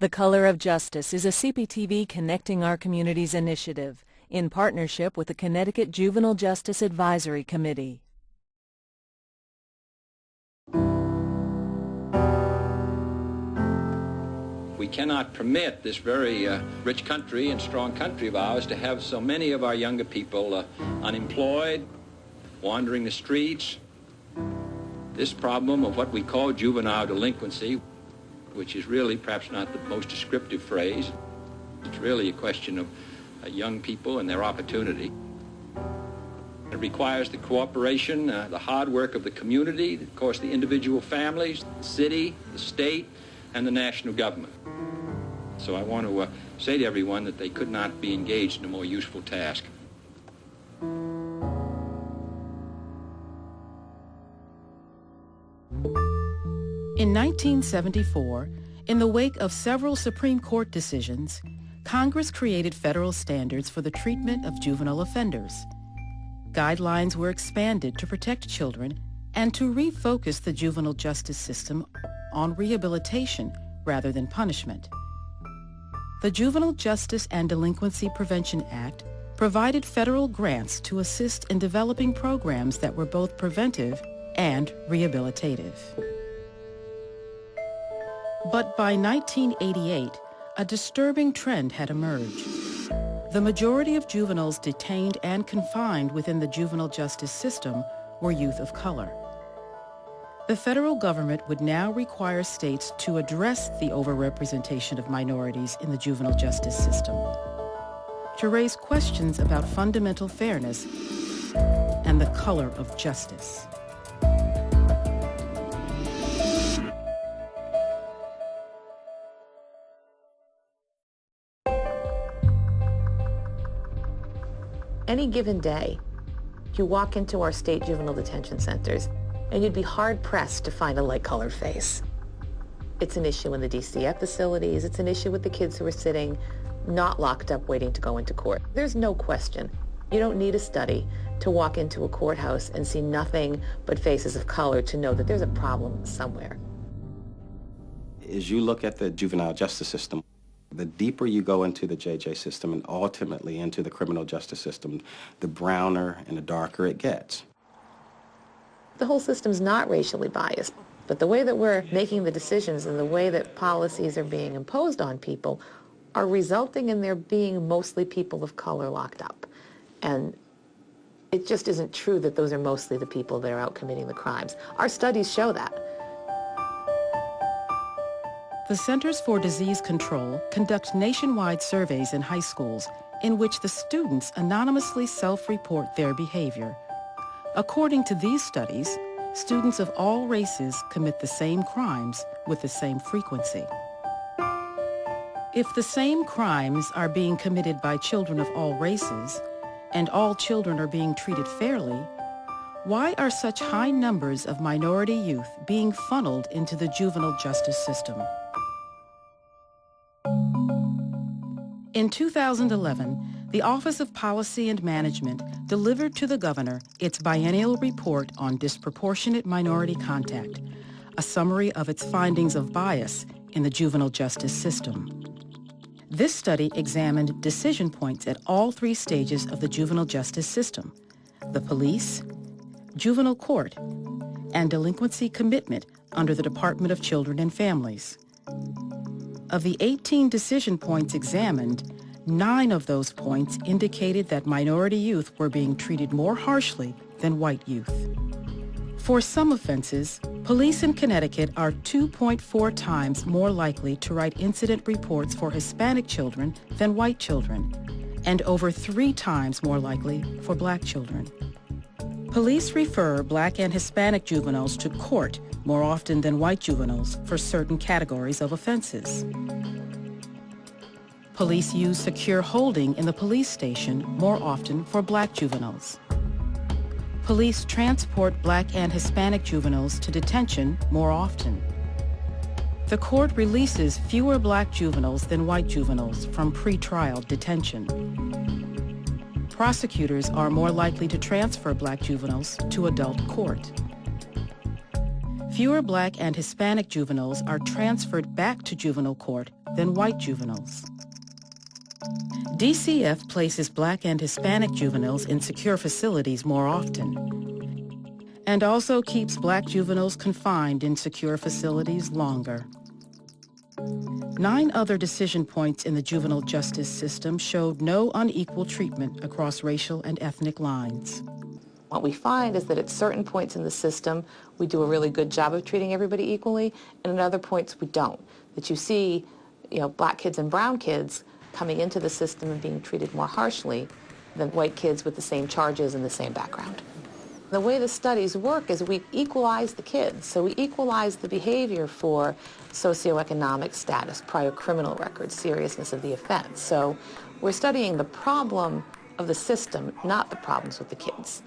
The Color of Justice is a CPTV Connecting Our Communities initiative in partnership with the Connecticut Juvenile Justice Advisory Committee. We cannot permit this very rich country and strong country of ours to have so many of our younger people unemployed, wandering the streets. This problem of what we call juvenile delinquency, which is really perhaps not the most descriptive phrase. It's really a question of young people and their opportunity. It requires the cooperation, the hard work of the community, of course the individual families, the city, the state, and the national government. So I want to say to everyone that they could not be engaged in a more useful task. In 1974, in the wake of several Supreme Court decisions, Congress created federal standards for the treatment of juvenile offenders. Guidelines were expanded to protect children and to refocus the juvenile justice system on rehabilitation rather than punishment. The Juvenile Justice and Delinquency Prevention Act provided federal grants to assist in developing programs that were both preventive and rehabilitative. But by 1988, a disturbing trend had emerged. The majority of juveniles detained and confined within the juvenile justice system were youth of color. The federal government would now require states to address the overrepresentation of minorities in the juvenile justice system, to raise questions about fundamental fairness and the color of justice. Any given day, you walk into our state juvenile detention centers and you'd be hard-pressed to find a light-colored face. It's an issue in the DCF facilities. It's an issue with the kids who are sitting not locked up waiting to go into court. There's no question. You don't need a study to walk into a courthouse and see nothing but faces of color to know that there's a problem somewhere. As you look at the juvenile justice system, the deeper you go into the JJ system and ultimately into the criminal justice system, the browner and the darker it gets. The whole system's not racially biased, but the way that we're making the decisions and the way that policies are being imposed on people are resulting in there being mostly people of color locked up. And it just isn't true that those are mostly the people that are out committing the crimes. Our studies show that. The Centers for Disease Control conduct nationwide surveys in high schools in which the students anonymously self-report their behavior. According to these studies, students of all races commit the same crimes with the same frequency. If the same crimes are being committed by children of all races, and all children are being treated fairly, why are such high numbers of minority youth being funneled into the juvenile justice system? In 2011, the Office of Policy and Management delivered to the governor its biennial report on disproportionate minority contact, a summary of its findings of bias in the juvenile justice system. This study examined decision points at all three stages of the juvenile justice system: the police, juvenile court, and delinquency commitment under the Department of Children and Families. Of the 18 decision points examined, 9 of those points indicated that minority youth were being treated more harshly than white youth. For some offenses, police in Connecticut are 2.4 times more likely to write incident reports for Hispanic children than white children, and over 3 times more likely for black children. Police refer black and Hispanic juveniles to court more often than white juveniles for certain categories of offenses. Police use secure holding in the police station more often for black juveniles. Police transport black and Hispanic juveniles to detention more often. The court releases fewer black juveniles than white juveniles from pretrial detention. Prosecutors are more likely to transfer black juveniles to adult court. Fewer Black and Hispanic juveniles are transferred back to juvenile court than white juveniles. DCF places Black and Hispanic juveniles in secure facilities more often, and also keeps Black juveniles confined in secure facilities longer. 9 other decision points in the juvenile justice system showed no unequal treatment across racial and ethnic lines. What we find is that at certain points in the system, we do a really good job of treating everybody equally, and at other points we don't. That you see, Black kids and brown kids coming into the system and being treated more harshly than white kids with the same charges and the same background. The way the studies work is we equalize the kids. So we equalize the behavior for socioeconomic status, prior criminal records, seriousness of the offense. So we're studying the problem of the system, not the problems with the kids.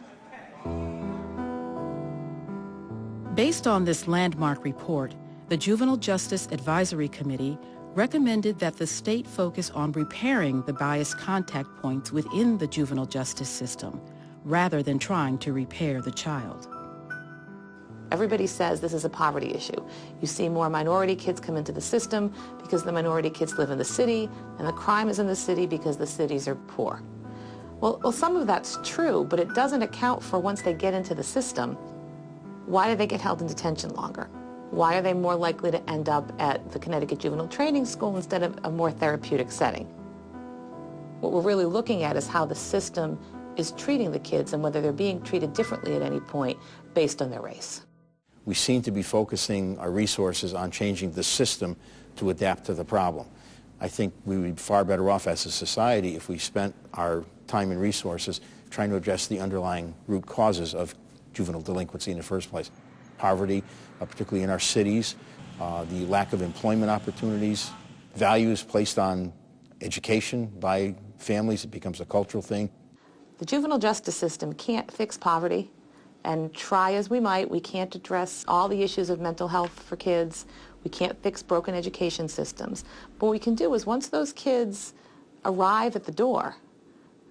Based on this landmark report, the Juvenile Justice Advisory Committee recommended that the state focus on repairing the biased contact points within the juvenile justice system, rather than trying to repair the child. Everybody says this is a poverty issue. You see more minority kids come into the system because the minority kids live in the city, and the crime is in the city because the cities are poor. Well, some of that's true, but it doesn't account for once they get into the system, why do they get held in detention longer? Why are they more likely to end up at the Connecticut Juvenile Training School instead of a more therapeutic setting? What we're really looking at is how the system is treating the kids and whether they're being treated differently at any point based on their race. We seem to be focusing our resources on changing the system to adapt to the problem. I think we would be far better off as a society if we spent our time and resources trying to address the underlying root causes of juvenile delinquency in the first place. Poverty, particularly in our cities, the lack of employment opportunities, values placed on education by families. It becomes a cultural thing. The juvenile justice system can't fix poverty, and try as we might, we can't address all the issues of mental health for kids. We can't fix broken education systems. But what we can do is once those kids arrive at the door,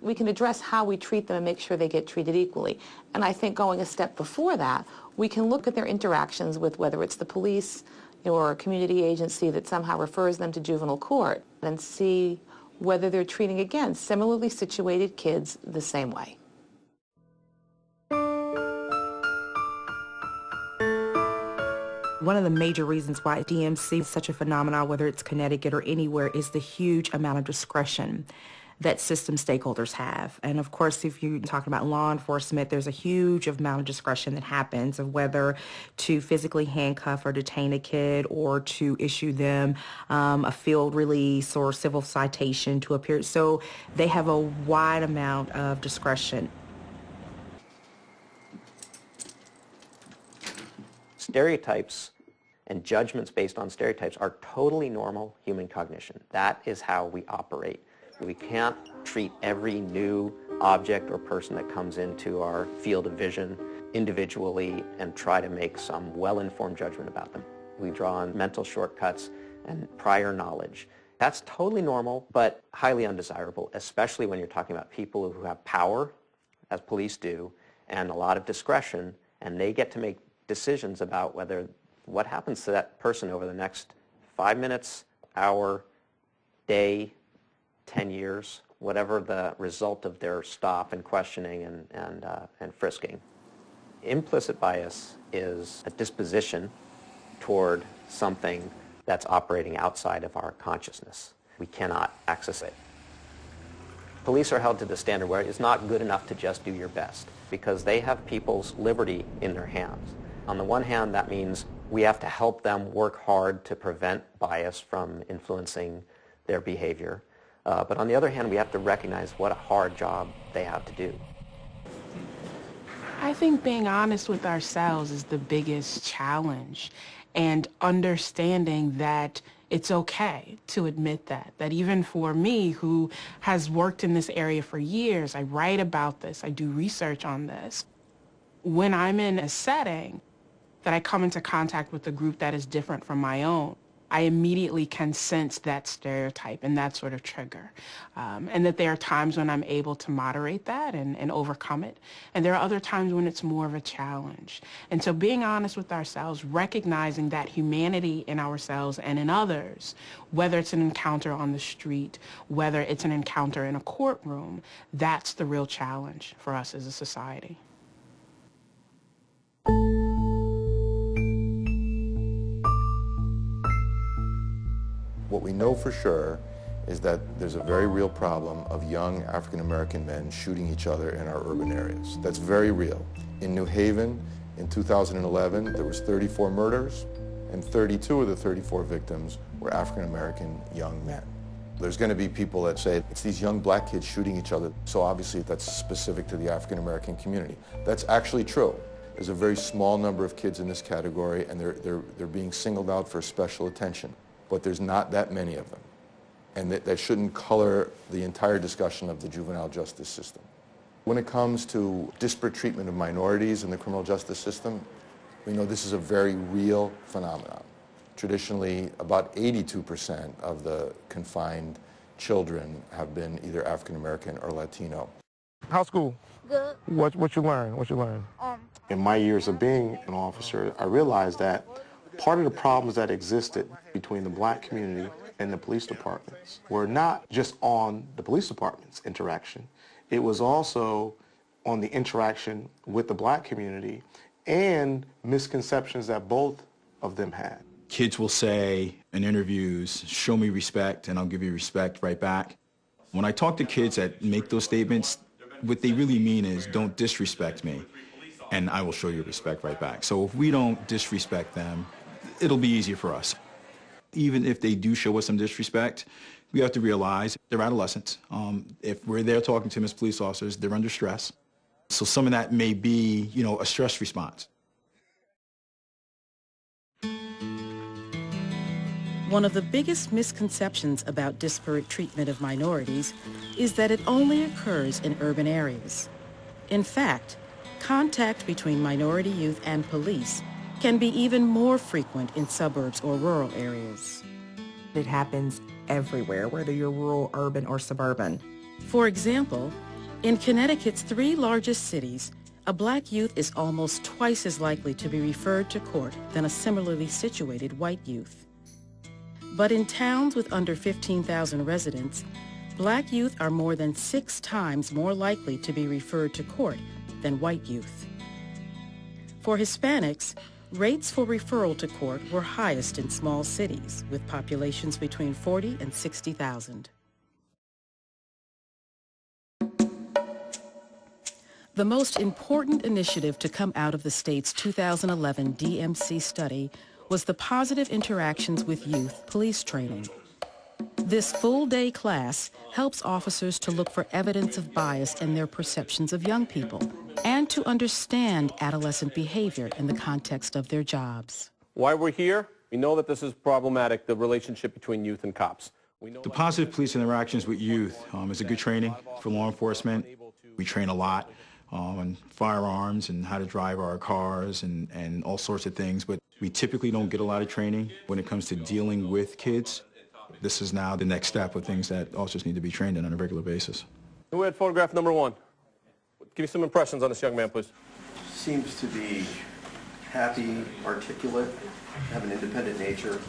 we can address how we treat them and make sure they get treated equally. And I think going a step before that, we can look at their interactions with whether it's the police or a community agency that somehow refers them to juvenile court and see whether they're treating, again, similarly situated kids the same way. One of the major reasons why DMC is such a phenomenon, whether it's Connecticut or anywhere, is the huge amount of discretion that system stakeholders have. And of course, if you're talking about law enforcement, there's a huge amount of discretion that happens of whether to physically handcuff or detain a kid or to issue them a field release or civil citation to appear. So they have a wide amount of discretion. Stereotypes and judgments based on stereotypes are totally normal human cognition. That is how we operate. We can't treat every new object or person that comes into our field of vision individually and try to make some well-informed judgment about them. We draw on mental shortcuts and prior knowledge. That's totally normal, but highly undesirable, especially when you're talking about people who have power, as police do, and a lot of discretion, and they get to make decisions about what happens to that person over the next 5 minutes, hour, day, 10 years, whatever the result of their stop and questioning and frisking. Implicit bias is a disposition toward something that's operating outside of our consciousness. We cannot access it. Police are held to the standard where it's not good enough to just do your best because they have people's liberty in their hands. On the one hand, that means we have to help them work hard to prevent bias from influencing their behavior. But on the other hand, we have to recognize what a hard job they have to do. I think being honest with ourselves is the biggest challenge, and understanding that it's okay to admit that even for me, who has worked in this area for years, I write about this, I do research on this. When I'm in a setting that I come into contact with a group that is different from my own, I immediately can sense that stereotype and that sort of trigger. And that there are times when I'm able to moderate that and overcome it. And there are other times when it's more of a challenge. And so being honest with ourselves, recognizing that humanity in ourselves and in others, whether it's an encounter on the street, whether it's an encounter in a courtroom, that's the real challenge for us as a society. What we know for sure is that there's a very real problem of young African-American men shooting each other in our urban areas. That's very real. In New Haven, in 2011, there was 34 murders, and 32 of the 34 victims were African-American young men. There's going to be people that say it's these young black kids shooting each other, so obviously that's specific to the African-American community. That's actually true. There's a very small number of kids in this category, and they're being singled out for special attention. But there's not that many of them. And that shouldn't color the entire discussion of the juvenile justice system. When it comes to disparate treatment of minorities in the criminal justice system, we know this is a very real phenomenon. Traditionally, about 82% of the confined children have been either African American or Latino. How's school? Good. What you learn? What you learn? In my years of being an officer, I realized that part of the problems that existed between the black community and the police departments were not just on the police department's interaction. It was also on the interaction with the black community and misconceptions that both of them had. Kids will say in interviews, show me respect and I'll give you respect right back. When I talk to kids that make those statements, what they really mean is don't disrespect me and I will show you respect right back. So if we don't disrespect them, it'll be easier for us. Even if they do show us some disrespect, we have to realize they're adolescents. If we're there talking to them as police officers, they're under stress. So some of that may be, a stress response. One of the biggest misconceptions about disparate treatment of minorities is that it only occurs in urban areas. In fact, contact between minority youth and police can be even more frequent in suburbs or rural areas. It happens everywhere, whether you're rural, urban, or suburban. For example, in Connecticut's 3 largest cities, a black youth is almost twice as likely to be referred to court than a similarly situated white youth. But in towns with under 15,000 residents, black youth are more than 6 times more likely to be referred to court than white youth. For Hispanics, rates for referral to court were highest in small cities, with populations between 40 and 60,000. The most important initiative to come out of the state's 2011 DMC study was the Positive Interactions with Youth police training. This full-day class helps officers to look for evidence of bias in their perceptions of young people and to understand adolescent behavior in the context of their jobs. Why we're here, we know that this is problematic, the relationship between youth and cops. The Positive Police Interactions with Youth is a good training for law enforcement. We train a lot on firearms and how to drive our cars and all sorts of things, but we typically don't get a lot of training when it comes to dealing with kids. This is now the next step of things that officers need to be trained in on a regular basis. Who had photograph number 1? Give me some impressions on this young man, please. Seems to be happy, articulate, have an independent nature,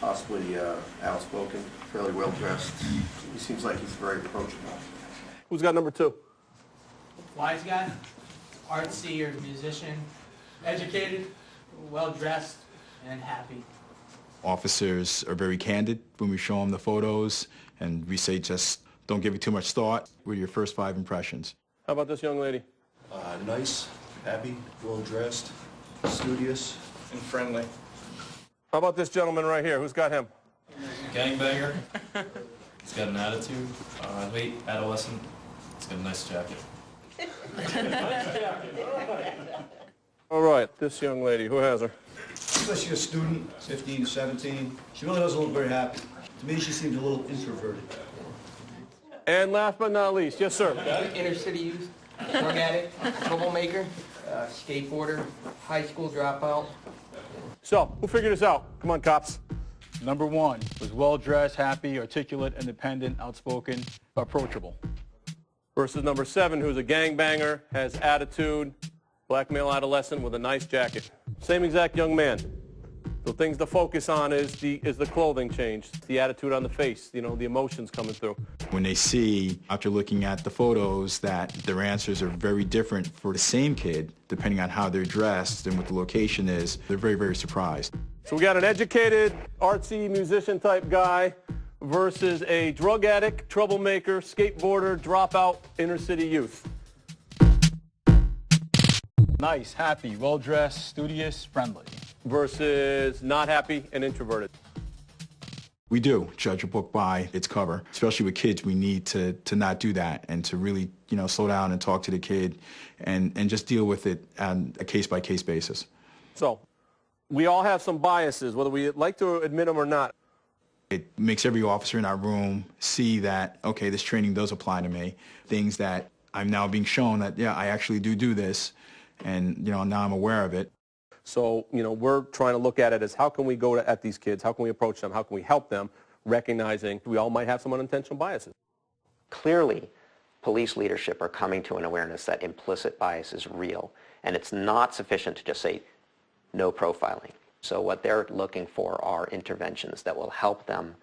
possibly outspoken, fairly well dressed. He seems like he's very approachable. Who's got number 2? Wise guy, artsy or musician, educated, well dressed, and happy. Officers are very candid when we show them the photos, and we say just don't give it too much thought. What are your first 5 impressions? How about this young lady? Nice, happy, well dressed, studious, and friendly. How about this gentleman right here? Who's got him? Gangbanger. He's got an attitude. Late adolescent. He's got a nice jacket. All right, this young lady, who has her? Looks like she's a student, 15, 17. She really doesn't look very happy. To me, she seems a little introverted. And last but not least, yes, sir. Inner city youth, drug addict, troublemaker, skateboarder, high school dropout. So, who figured this out? Come on, cops. Number 1 was well-dressed, happy, articulate, independent, outspoken, approachable. Versus number 7, who's a gangbanger, has attitude, black male adolescent with a nice jacket. Same exact young man. The things to focus on is the clothing change, the attitude on the face, the emotions coming through. When they see, after looking at the photos, that their answers are very different for the same kid, depending on how they're dressed and what the location is, they're very, very surprised. So we got an educated, artsy, musician type guy versus a drug addict, troublemaker, skateboarder, dropout, inner city youth. Nice, happy, well-dressed, studious, friendly. Versus not happy and introverted. We do judge a book by its cover. Especially with kids, we need to not do that and to really, slow down and talk to the kid and just deal with it on a case-by-case basis. So, we all have some biases, whether we like to admit them or not. It makes every officer in our room see that, okay, this training does apply to me. Things that I'm now being shown that, yeah, I actually do this, and, now I'm aware of it. So, we're trying to look at it as how can we go at these kids, how can we approach them, how can we help them, recognizing we all might have some unintentional biases. Clearly, police leadership are coming to an awareness that implicit bias is real, and it's not sufficient to just say no profiling. So what they're looking for are interventions that will help them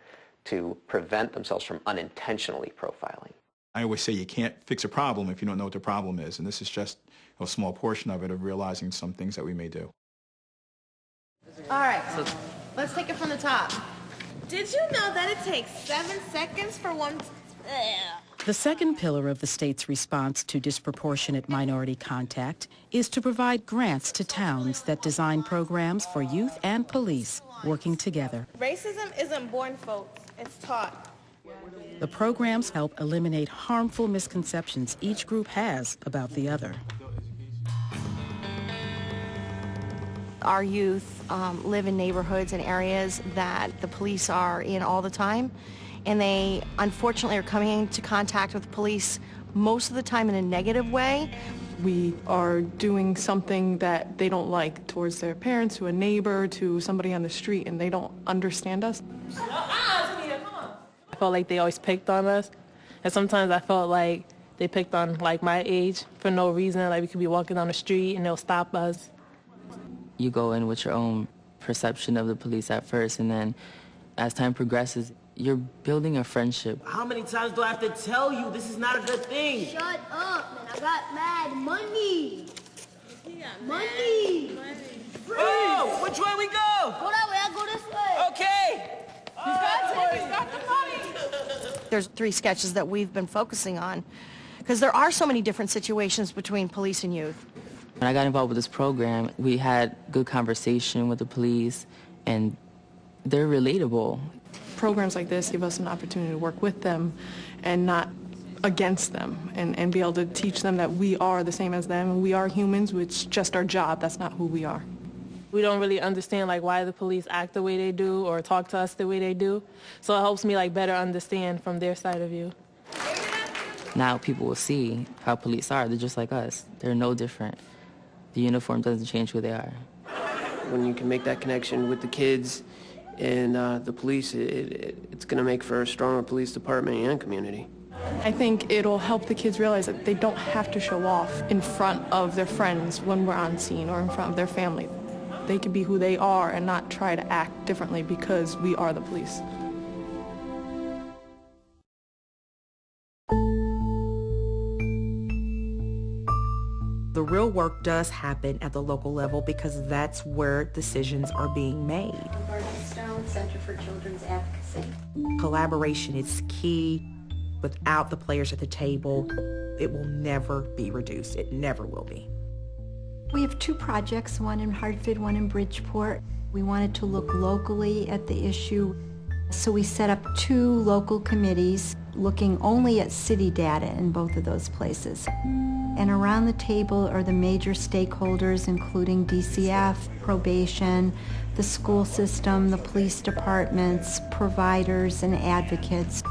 to prevent themselves from unintentionally profiling. I always say you can't fix a problem if you don't know what the problem is, and this is just a small portion of it, of realizing some things that we may do. All right, let's take it from the top. Did you know that it takes 7 seconds for one... The second pillar of the state's response to disproportionate minority contact is to provide grants to towns that design programs for youth and police working together. Racism isn't born, folks. It's taught. The programs help eliminate harmful misconceptions each group has about the other. Our youth live in neighborhoods and areas that the police are in all the time, and they unfortunately are coming into contact with police most of the time in a negative way. We are doing something that they don't like towards their parents, to a neighbor, to somebody on the street, and they don't understand us. I felt like they always picked on us, and sometimes I felt like they picked on my age for no reason. Like we could be walking down the street and they'll stop us. You go in with your own perception of the police at first, and then as time progresses, you're building a friendship. How many times do I have to tell you this is not a good thing? Shut up, man. I got mad money. Money. Oh, which way we go? Go that way, I go this way. Okay. He's got the money. There's 3 sketches that we've been focusing on because there are so many different situations between police and youth. When I got involved with this program, we had good conversation with the police, and they're relatable. Programs like this give us an opportunity to work with them and not against them, and be able to teach them that we are the same as them, and we are humans, it's just our job, that's not who we are. We don't really understand why the police act the way they do or talk to us the way they do, so it helps me better understand from their side of view. Now people will see how police are. They're just like us. They're no different. The uniform doesn't change who they are. When you can make that connection with the kids and the police, it's going to make for a stronger police department and community. I think it'll help the kids realize that they don't have to show off in front of their friends when we're on scene or in front of their family. They can be who they are and not try to act differently because we are the police. The real work does happen at the local level because that's where decisions are being made. Stone Center for Children's Advocacy. Collaboration is key. Without the players at the table, it will never be reduced. It never will be. We have 2 projects, one in Hartford, one in Bridgeport. We wanted to look locally at the issue, so we set up 2 local committees looking only at city data in both of those places. And around the table are the major stakeholders, including DCF, probation, the school system, the police departments, providers, and advocates,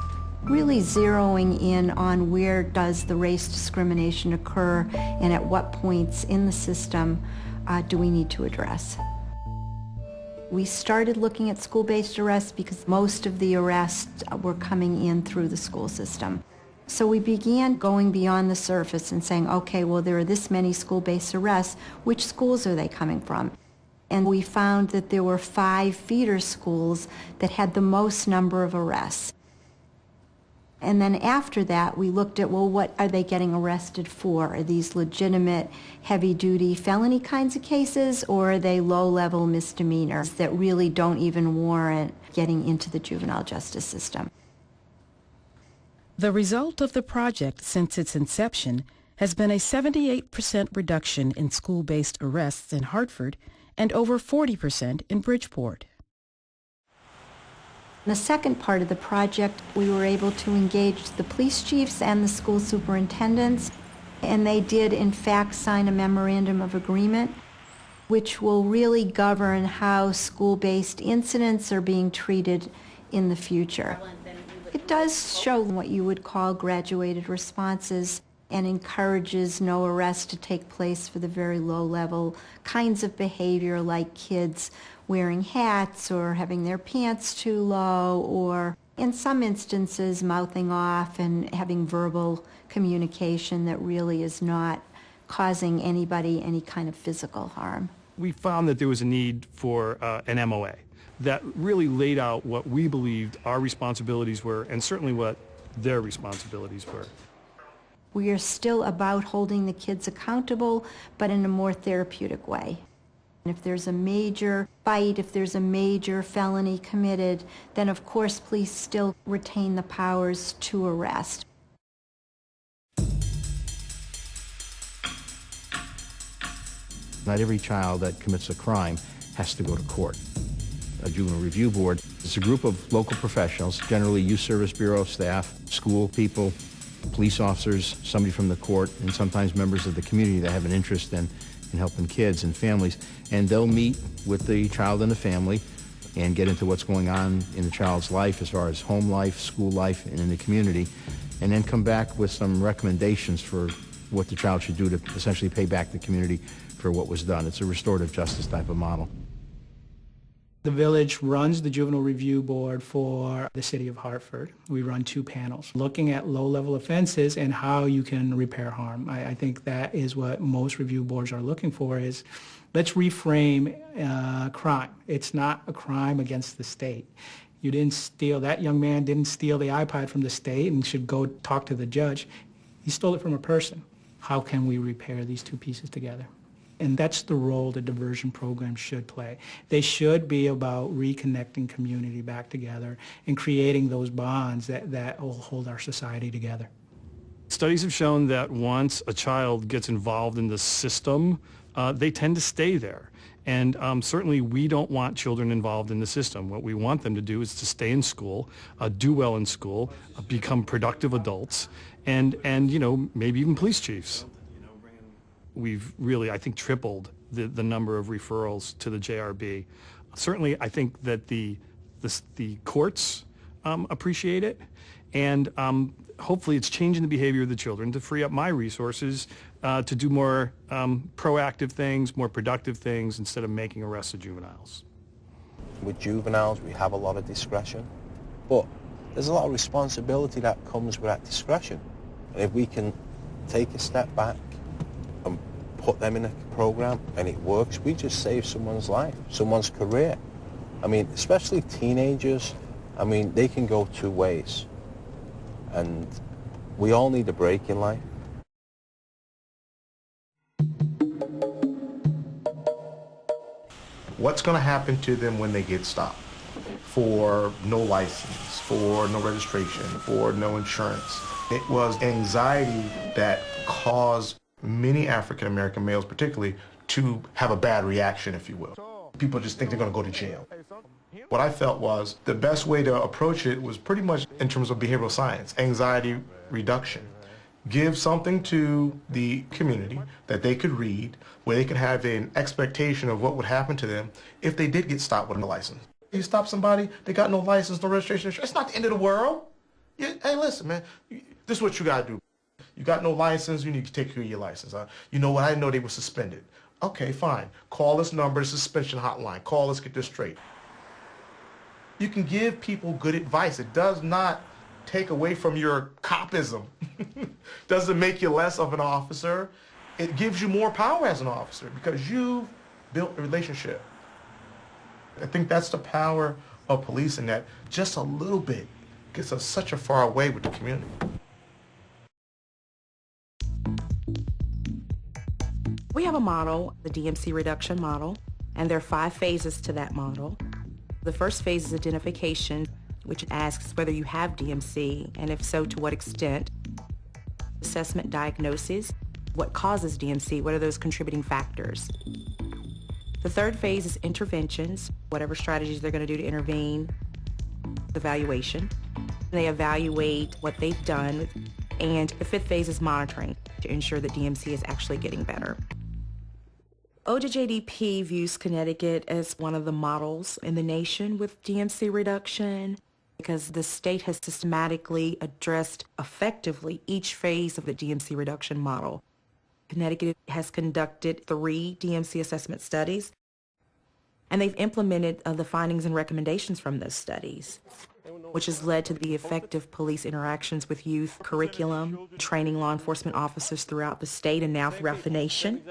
really zeroing in on where does the race discrimination occur and at what points in the system do we need to address. We started looking at school-based arrests because most of the arrests were coming in through the school system. So we began going beyond the surface and saying, okay, well, there are this many school-based arrests. Which schools are they coming from? And we found that there were 5 feeder schools that had the most number of arrests. And then after that, we looked at, well, what are they getting arrested for? Are these legitimate heavy-duty felony kinds of cases, or are they low-level misdemeanors that really don't even warrant getting into the juvenile justice system? The result of the project since its inception has been a 78% reduction in school-based arrests in Hartford and over 40% in Bridgeport. In the second part of the project, we were able to engage the police chiefs and the school superintendents, and they did in fact sign a memorandum of agreement which will really govern how school-based incidents are being treated in the future. It does show what you would call graduated responses and encourages no arrest to take place for the very low-level kinds of behavior like kids wearing hats or having their pants too low, or in some instances mouthing off and having verbal communication that really is not causing anybody any kind of physical harm. We found that there was a need for an MOA that really laid out what we believed our responsibilities were and certainly what their responsibilities were. We are still about holding the kids accountable, but in a more therapeutic way. If there's a major fight, if there's a major felony committed, then of course police still retain the powers to arrest. Not every child that commits a crime has to go to court. A juvenile review board is a group of local professionals, generally youth service bureau staff, school people, police officers, somebody from the court, and sometimes members of the community that have an interest in helping kids and families. And they'll meet with the child and the family and get into what's going on in the child's life as far as home life, school life, and in the community, and then come back with some recommendations for what the child should do to essentially pay back the community for what was done. It's a restorative justice type of model. The village runs the Juvenile Review Board for the city of Hartford. We run 2 panels looking at low-level offenses and how you can repair harm. I think that is what most review boards are looking for is, let's reframe crime. It's not a crime against the state. You didn't steal, that young man didn't steal the iPod from the state and should go talk to the judge. He stole it from a person. How can we repair these 2 pieces together? And that's the role the diversion program should play. They should be about reconnecting community back together and creating those bonds that will hold our society together. Studies have shown that once a child gets involved in the system, they tend to stay there. And certainly we don't want children involved in the system. What we want them to do is to stay in school, do well in school, become productive adults, and you know, maybe even police chiefs. We've really, I think, tripled the number of referrals to the JRB. Certainly, I think that the courts appreciate it, and hopefully it's changing the behavior of the children to free up my resources to do more proactive things, more productive things, instead of making arrests of juveniles. With juveniles, we have a lot of discretion, but there's a lot of responsibility that comes with that discretion. And if we can take a step back and put them in a program and it works, we just save someone's life, someone's career. I mean, especially teenagers, I mean, they can go 2 ways. And we all need a break in life. What's going to happen to them when they get stopped? For no license, for no registration, for no insurance. It was anxiety that caused many African-American males particularly to have a bad reaction, if you will. People just think they're going to go to jail. What I felt was the best way to approach it was pretty much in terms of behavioral science, anxiety reduction. Give something to the community that they could read, where they could have an expectation of what would happen to them if they did get stopped with a license. You stop somebody, they got no license, no registration, it's not the end of the world. Hey, listen, man, this is what you got to do. You got no license, you need to take care of your license. You know what, I didn't know they were suspended. Okay, fine. Call this number, the suspension hotline. Call, let's get this straight. You can give people good advice. It does not take away from your copism. Doesn't make you less of an officer. It gives you more power as an officer because you've built a relationship. I think that's the power of policing, that just a little bit gets us such a far away with the community. We have a model, the DMC reduction model, and there are 5 phases to that model. The first phase is identification, which asks whether you have DMC, and if so, to what extent. Assessment diagnosis, what causes DMC, what are those contributing factors. The third phase is interventions, whatever strategies they're going to do to intervene. Evaluation, they evaluate what they've done. And the 5th phase is monitoring to ensure that DMC is actually getting better. OJJDP views Connecticut as one of the models in the nation with DMC reduction because the state has systematically addressed effectively each phase of the DMC reduction model. Connecticut has conducted 3 DMC assessment studies, and they've implemented the findings and recommendations from those studies, which has led to the effective police interactions with youth, curriculum, training law enforcement officers throughout the state and now throughout the nation.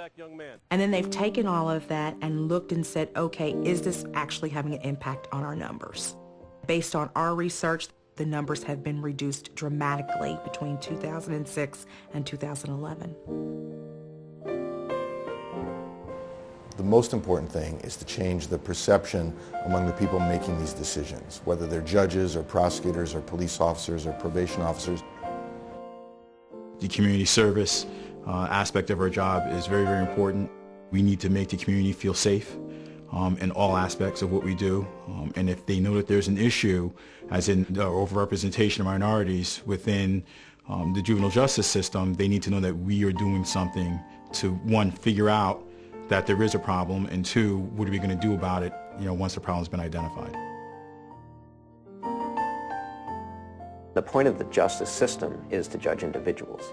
And then they've taken all of that and looked and said, okay, is this actually having an impact on our numbers? Based on our research, the numbers have been reduced dramatically between 2006 and 2011. The most important thing is to change the perception among the people making these decisions, whether they're judges or prosecutors or police officers or probation officers. The community service aspect of our job is very, very important. We need to make the community feel safe in all aspects of what we do. And if they know that there's an issue, as in the overrepresentation of minorities within the juvenile justice system, they need to know that we are doing something to, 1, figure out that there is a problem, and 2, what are we going to do about it, once the problem's been identified. The point of the justice system is to judge individuals.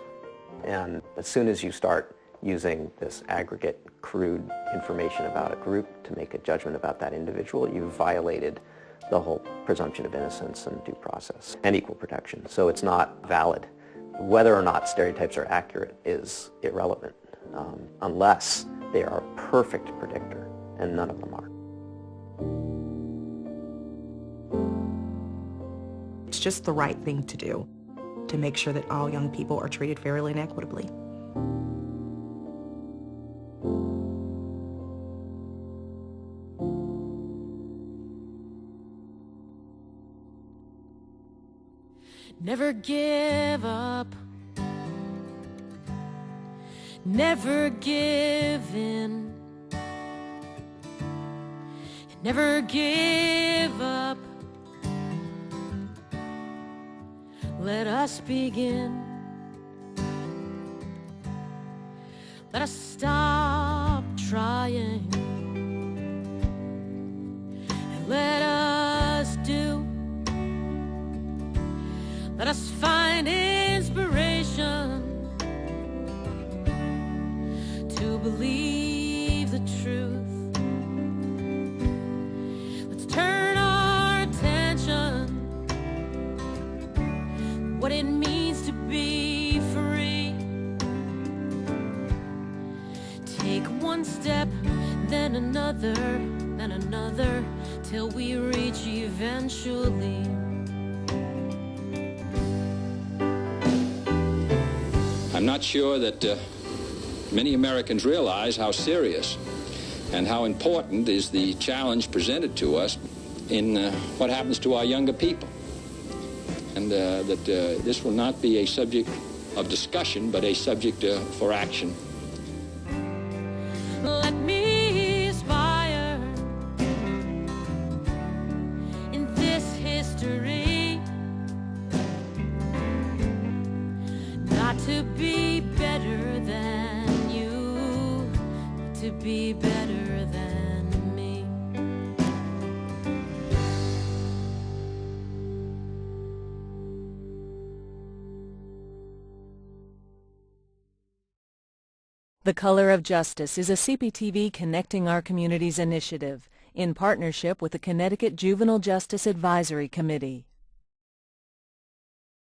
And as soon as you start using this aggregate, crude information about a group to make a judgment about that individual, you've violated the whole presumption of innocence and due process and equal protection. So it's not valid. Whether or not stereotypes are accurate is irrelevant, unless they are a perfect predictor, and none of them are. It's just the right thing to do to make sure that all young people are treated fairly and equitably. Never give up. Never give in. Never give up. Let us begin. Let us stop trying. And let us do. Let us find inspiration to believe the truth. Let's turn our attention what it means to be free. Take one step, then another, till we reach eventually. I'm not sure that many Americans realize how serious and how important is the challenge presented to us in what happens to our younger people. And that this will not be a subject of discussion, but a subject for action. Let me aspire in this history, not to be better than you, to be better than me. The Color of Justice is a CPTV Connecting Our Communities initiative in partnership with the Connecticut Juvenile Justice Advisory Committee.